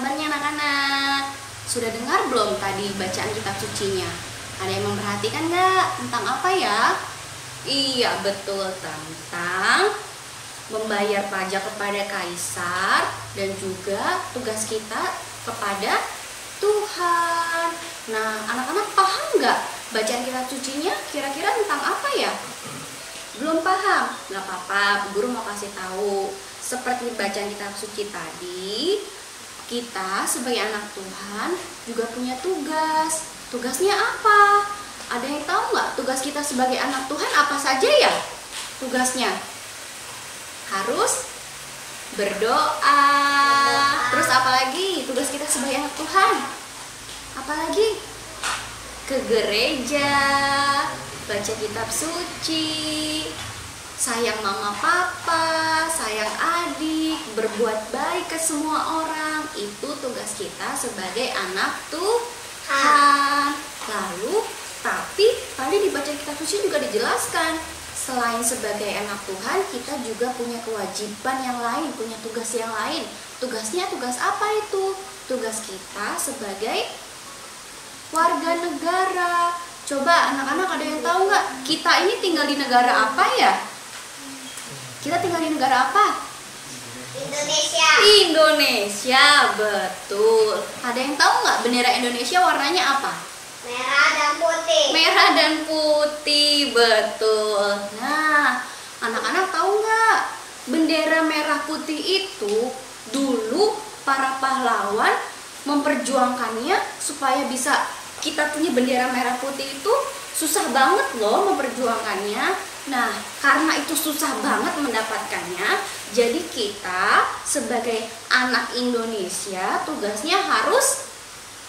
kabarnya anak-anak? Sudah dengar belum tadi bacaan kitab sucinya? Ada yang memperhatikan nggak? Tentang apa ya? Iya, betul, tentang membayar pajak kepada kaisar dan juga tugas kita kepada Tuhan. Nah, anak-anak paham nggak bacaan kitab sucinya kira-kira tentang apa ya? Belum paham? Nggak apa-apa, guru mau kasih tahu. Seperti bacaan kitab suci tadi, kita sebagai anak Tuhan juga punya tugas. Tugasnya apa? Ada yang tahu nggak tugas kita sebagai anak Tuhan apa saja ya? Tugasnya harus berdoa. Terus apa lagi? Tugas kita sebagai anak Tuhan apalagi? Ke gereja, baca kitab suci, sayang mama papa, sayang adik, berbuat baik ke semua orang. Itu tugas kita sebagai anak Tuhan. Lalu, tapi tadi di bacaan kitab suci juga dijelaskan, selain sebagai anak Tuhan, kita juga punya kewajiban yang lain, punya tugas yang lain. Tugasnya tugas apa itu? Tugas kita sebagai warga negara. Coba anak-anak ada yang tahu nggak? Kita ini tinggal di negara apa ya? Kita tinggal di negara apa? Indonesia. Indonesia, betul. Ada yang tahu nggak bendera Indonesia warnanya apa? Merah dan putih. Merah dan putih, betul. Nah, anak-anak tahu nggak? Bendera merah putih itu dulu para pahlawan memperjuangkannya supaya bisa kita punya bendera merah putih itu susah banget loh memperjuangkannya. Nah, karena itu susah banget mendapatkannya, jadi kita sebagai anak Indonesia tugasnya harus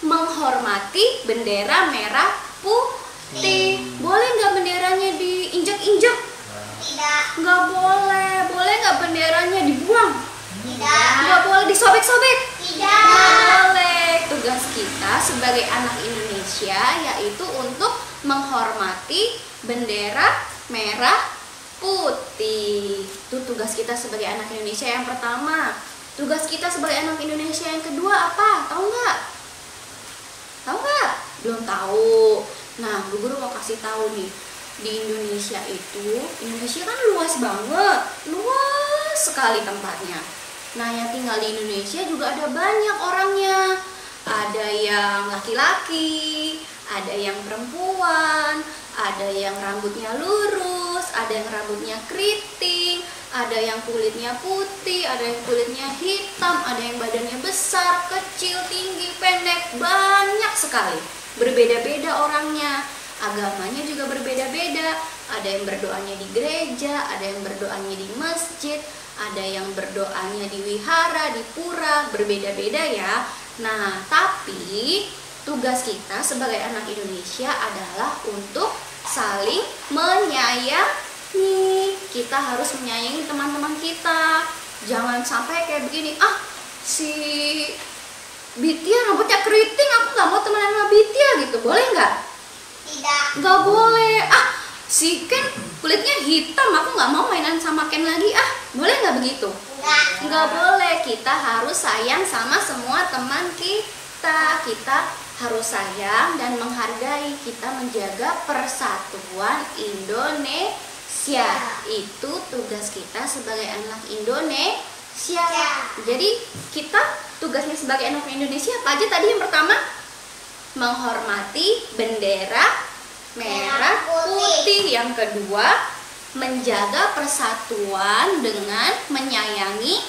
menghormati bendera merah putih. Boleh nggak benderanya diinjak-injak? Tidak. Nggak boleh. Boleh nggak benderanya dibuang? Tidak. Nggak boleh disobek-sobek? Tidak. Boleh. Tugas kita sebagai anak Indonesia yaitu untuk menghormati bendera merah putih. Itu tugas kita sebagai anak Indonesia yang pertama. Tugas kita sebagai anak Indonesia yang kedua apa? Tahu nggak? Tahu nggak? Belum tahu. Nah, Bu Guru mau kasih tahu nih. Di Indonesia itu, Indonesia kan luas banget. Luas sekali tempatnya. Nah, yang tinggal di Indonesia juga ada banyak orangnya. Ada yang laki-laki, ada yang perempuan, ada yang rambutnya lurus, ada yang rambutnya keriting, ada yang kulitnya putih, ada yang kulitnya hitam, ada yang badannya besar, kecil, tinggi, pendek, banyak sekali. Berbeda-beda orangnya, agamanya juga berbeda-beda. Ada yang berdoanya di gereja, ada yang berdoanya di masjid, ada yang berdoanya di wihara, di pura, berbeda-beda ya. Nah, tapi tugas kita sebagai anak Indonesia adalah untuk saling menyayangi. Kita harus menyayangi teman-teman kita. Jangan sampai kayak begini, si Bitia rambutnya keriting, aku nggak mau temenan sama Bitia gitu. Boleh nggak? Tidak. Nggak boleh. Si Ken kulitnya hitam, aku nggak mau mainan sama Ken lagi. Boleh nggak begitu? Enggak. Nggak boleh. Kita harus sayang sama semua teman kita. Kita harus sayang dan menghargai. Kita menjaga persatuan Indonesia. Itu tugas kita sebagai anak Indonesia. Jadi kita tugasnya sebagai anak Indonesia apa aja tadi? Yang pertama, menghormati bendera merah putih. Yang kedua, menjaga persatuan dengan menyayangi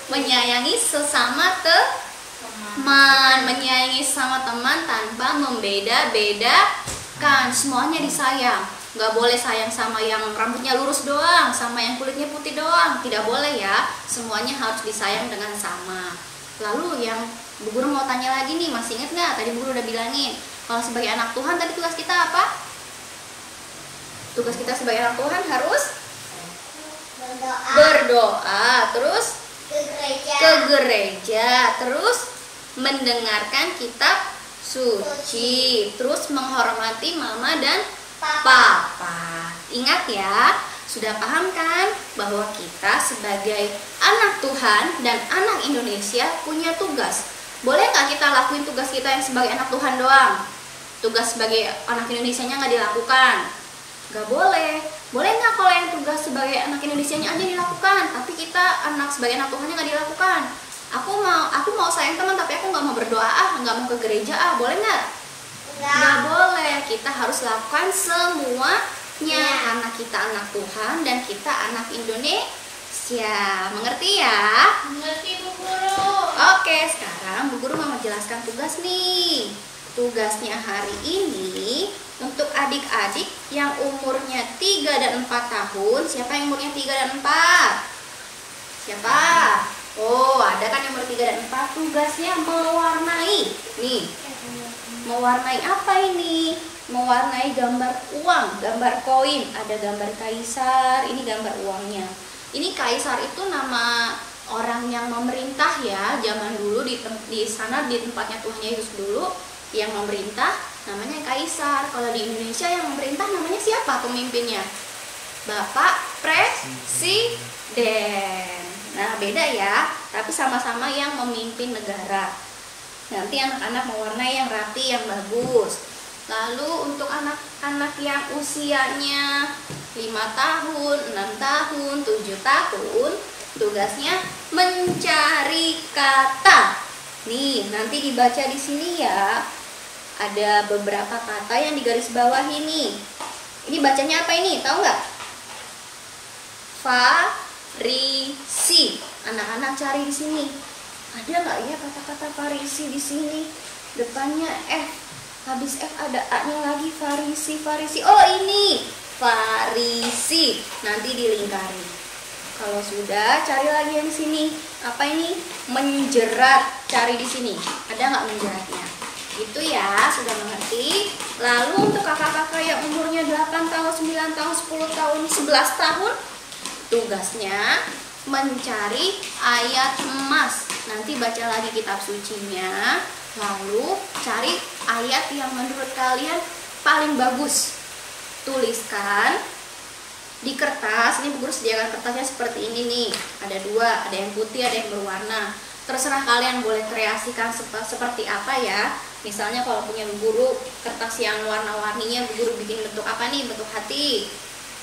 menyayangi sesama teman, menyayangi sesama teman tanpa membeda-bedakan. Semuanya disayang. Nggak boleh sayang sama yang rambutnya lurus doang, sama yang kulitnya putih doang. Tidak boleh ya. Semuanya harus disayang dengan sama. Lalu yang Bu Guru mau tanya lagi nih, masih ingat nggak? Tadi Bu Guru udah bilangin, kalau sebagai anak Tuhan tadi tugas kita apa? Tugas kita sebagai anak Tuhan harus berdoa, terus ke gereja, terus mendengarkan kitab suci, terus menghormati mama dan papa. Ingat ya, Sudah paham kan bahwa kita sebagai anak Tuhan dan anak Indonesia punya tugas. Boleh nggak kita lakuin tugas kita yang sebagai anak Tuhan doang? Tugas sebagai anak Indonesianya nggak dilakukan? Nggak boleh. Boleh nggak kalau yang tugas sebagai anak Indonesianya aja dilakukan, tapi kita sebagai anak Tuhannya nggak dilakukan? Aku mau sayang teman, tapi aku nggak mau berdoa, nggak mau ke gereja, boleh nggak? Nggak boleh. Kita harus lakukan semuanya karena kita anak Tuhan dan kita anak Indonesia. Mengerti ya? Mengerti, Bu Guru. Oke, sekarang Bu Guru mau menjelaskan tugas nih. Tugasnya hari ini untuk adik-adik yang umurnya 3 dan 4 tahun. Siapa yang umurnya 3 dan 4? Siapa? Oh, ada kan yang umur 3 dan 4. Tugasnya mewarnai. Nih, mewarnai apa ini? Mewarnai gambar uang, gambar koin. Ada gambar kaisar, ini gambar uangnya. Ini kaisar itu nama orang yang memerintah ya, zaman dulu di sana di tempatnya Tuhan Yesus dulu yang memerintah namanya kaisar. Kalau di Indonesia yang memerintah namanya siapa pemimpinnya? Bapak Presiden. Nah, beda ya, tapi sama-sama yang memimpin negara. Nanti anak-anak mewarnai yang rapi, yang bagus. Lalu untuk anak-anak yang usianya 5 tahun, 6 tahun, 7 tahun, tugasnya mencari kata. Nih, nanti dibaca di sini ya. Ada beberapa kata yang digaris bawah ini. Ini bacanya apa ini? Tahu nggak? Farisi. Anak-anak cari di sini. Ada nggak ya kata-kata Farisi di sini? Depannya F. Habis F ada A-nya lagi, Farisi, Farisi. Oh, ini Farisi. Nanti dilingkari. Kalau sudah, cari lagi yang sini. Apa ini? Menjerat. Cari di sini. Ada nggak menjeratnya? Itu ya, sudah mengerti. Lalu untuk kakak-kakak yang umurnya 8 tahun, 9 tahun, 10 tahun, 11 tahun, tugasnya mencari ayat emas. Nanti baca lagi kitab sucinya, lalu cari ayat yang menurut kalian paling bagus. Tuliskan di kertas. Ini Bu Guru sediakan kertasnya seperti ini nih. Ada 2, ada yang putih, ada yang berwarna. Terserah kalian boleh kreasikan seperti apa ya. Misalnya kalau punya Bu Guru kertas yang warna-warninya, Bu Guru bikin bentuk apa nih? Bentuk hati.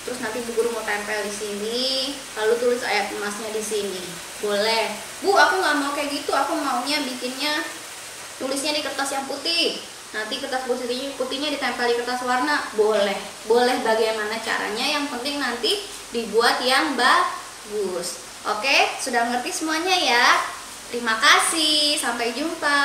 Terus nanti Bu Guru mau tempel di sini, lalu tulis ayat emasnya di sini. Boleh. Bu, aku nggak mau kayak gitu. Aku maunya bikinnya tulisnya di kertas yang putih. Nanti kertas putihnya ditempel di kertas warna. Boleh. Boleh bagaimana caranya, yang penting nanti dibuat yang bagus. Oke, sudah mengerti semuanya ya? Terima kasih. Sampai jumpa.